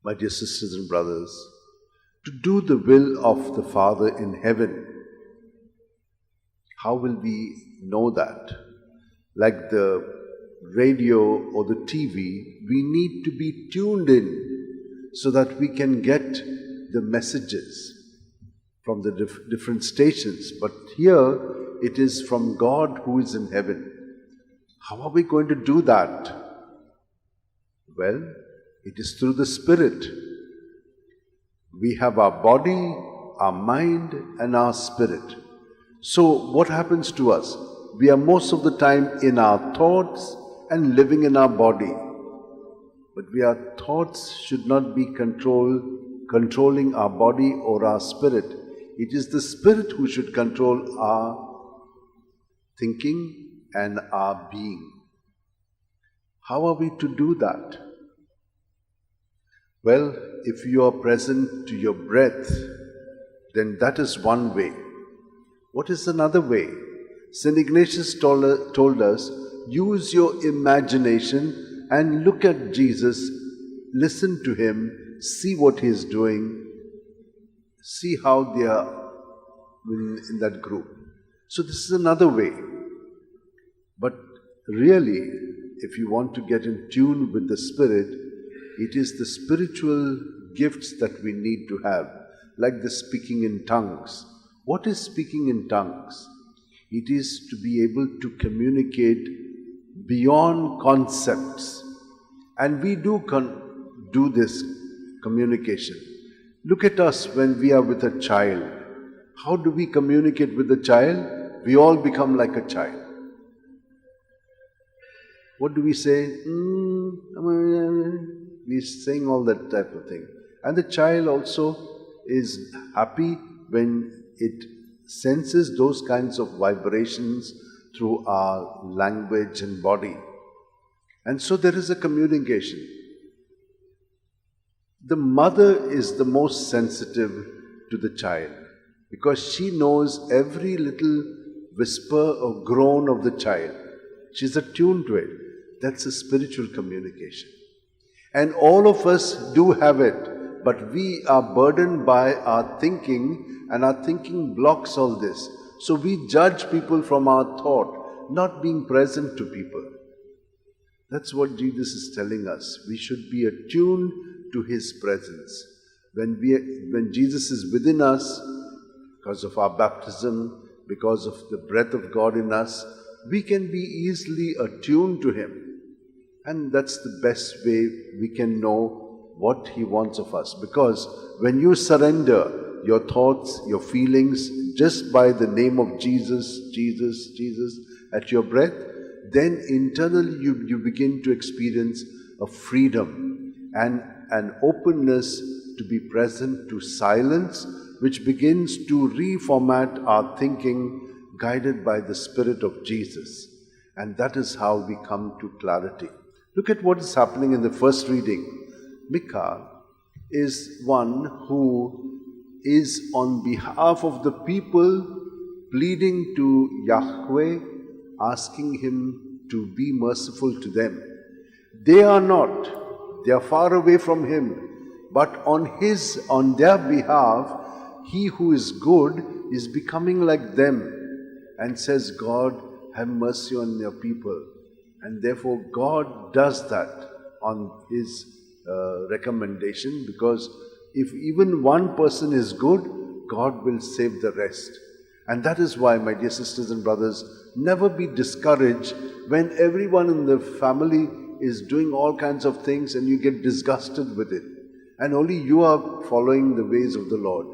My dear sisters and brothers, to do the will of the Father in heaven. How will we know that? Like the radio or the TV, we need to be tuned in so that we can get the messages from the different stations. But here, it is from God who is in heaven. How are we going to do that? Well, it is through the Spirit. We have our body, our mind, and our spirit. So what happens to us? We are most of the time in our thoughts and living in our body. But our thoughts should not be controlling our body or our spirit. It is the Spirit who should control our thinking and our being. How are we to do that? Well, if you are present to your breath, then that is one way. What is another way? St. Ignatius told us, use your imagination and look at Jesus, listen to Him, see what He is doing, see how they are in that group. So this is another way. But really, if you want to get in tune with the Spirit, it is the spiritual gifts that we need to have, like the speaking in tongues. What is speaking in tongues? It is to be able to communicate beyond concepts. And we do this communication. Look at us when we are with a child. How do we communicate with the child? We all become like a child. What do we say? We're saying all that type of thing. And the child also is happy when it senses those kinds of vibrations through our language and body. And so there is a communication. The mother is the most sensitive to the child because she knows every little whisper or groan of the child. She's attuned to it. That's a spiritual communication. And all of us do have it, but we are burdened by our thinking, and our thinking blocks all this. So we judge people from our thought, not being present to people. That's what Jesus is telling us. We should be attuned to His presence. When Jesus is within us, because of our baptism, because of the breath of God in us, we can be easily attuned to Him. And that's the best way we can know what He wants of us. Because when you surrender your thoughts, your feelings, just by the name of Jesus, Jesus, Jesus at your breath, then internally you begin to experience a freedom and an openness to be present to silence, which begins to reformat our thinking, guided by the Spirit of Jesus. And that is how we come to clarity. Look at what is happening in the first reading. Michael is one who is on behalf of the people pleading to Yahweh, asking Him to be merciful to them. They are not. They are far away from Him. But on their behalf, He who is good is becoming like them and says, God, have mercy on your people. And therefore, God does that on His recommendation, because if even one person is good, God will save the rest. And that is why, my dear sisters and brothers, never be discouraged when everyone in the family is doing all kinds of things and you get disgusted with it. And only you are following the ways of the Lord.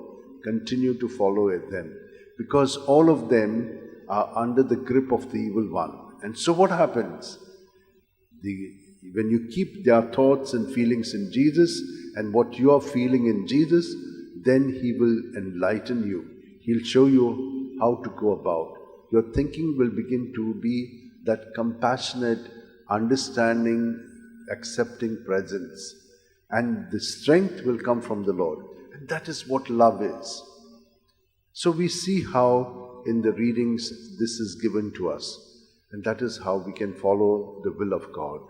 Continue to follow it then, because all of them are under the grip of the evil one. And so what happens? When you keep their thoughts and feelings in Jesus and what you are feeling in Jesus, then He will enlighten you. He'll show you how to go about. Your thinking will begin to be that compassionate, understanding, accepting presence. And the strength will come from the Lord. And that is what love is. So we see how in the readings this is given to us. And that is how we can follow the will of God.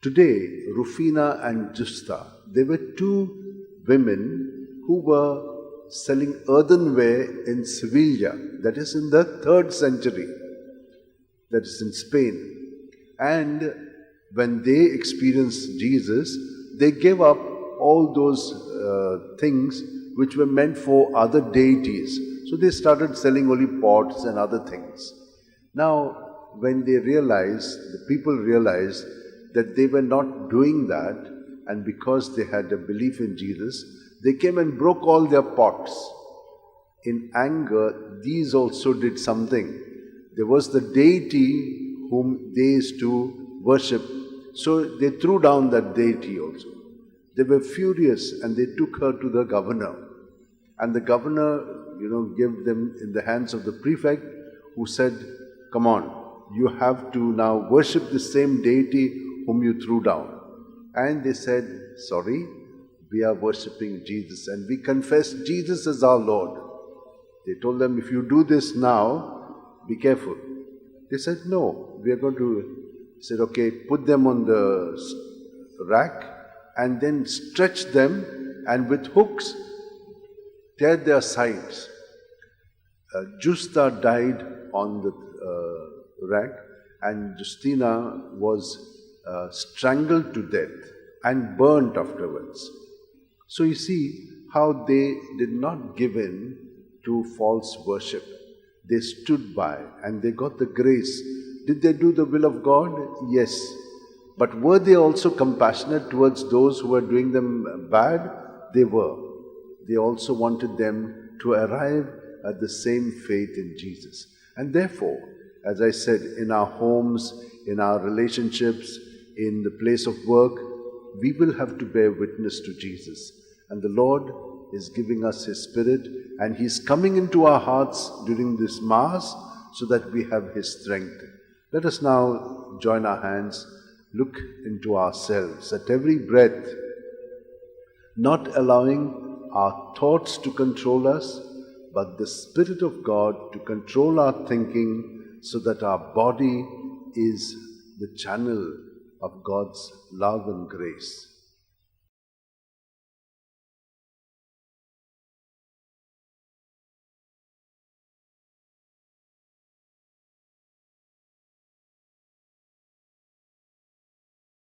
Today, Rufina and Justa, they were two women who were selling earthenware in Sevilla, that is in the 3rd century, that is in Spain. And when they experienced Jesus, they gave up all those things which were meant for other deities. So they started selling only pots and other things. Now, when they realized, the people realized that they were not doing that, and because they had a belief in Jesus, they came and broke all their pots. In anger, these also did something. There was the deity whom they used to worship, so they threw down that deity also. They were furious and they took her to the governor. And the governor, gave them in the hands of the prefect, who said, "Come on, you have to now worship the same deity whom you threw down." And they said, "Sorry, we are worshipping Jesus and we confess Jesus as our Lord." They told them, "If you do this now, be careful." They said, "No, we are going to." He said, "Okay, put them on the rack and then stretch them and with hooks tear their sides." Justa died on the rack and Justina was strangled to death and burnt afterwards. So you see how they did not give in to false worship. They stood by and they got the grace. Did they do the will of God? Yes. But were they also compassionate towards those who were doing them bad? They were. They also wanted them to arrive at the same faith in Jesus. And therefore, as I said, in our homes, in our relationships, in the place of work, we will have to bear witness to Jesus. And the Lord is giving us His Spirit, and He's coming into our hearts during this Mass so that we have His strength. Let us now join our hands, look into ourselves at every breath, not allowing our thoughts to control us, but the Spirit of God to control our thinking so that our body is the channel of God's love and grace.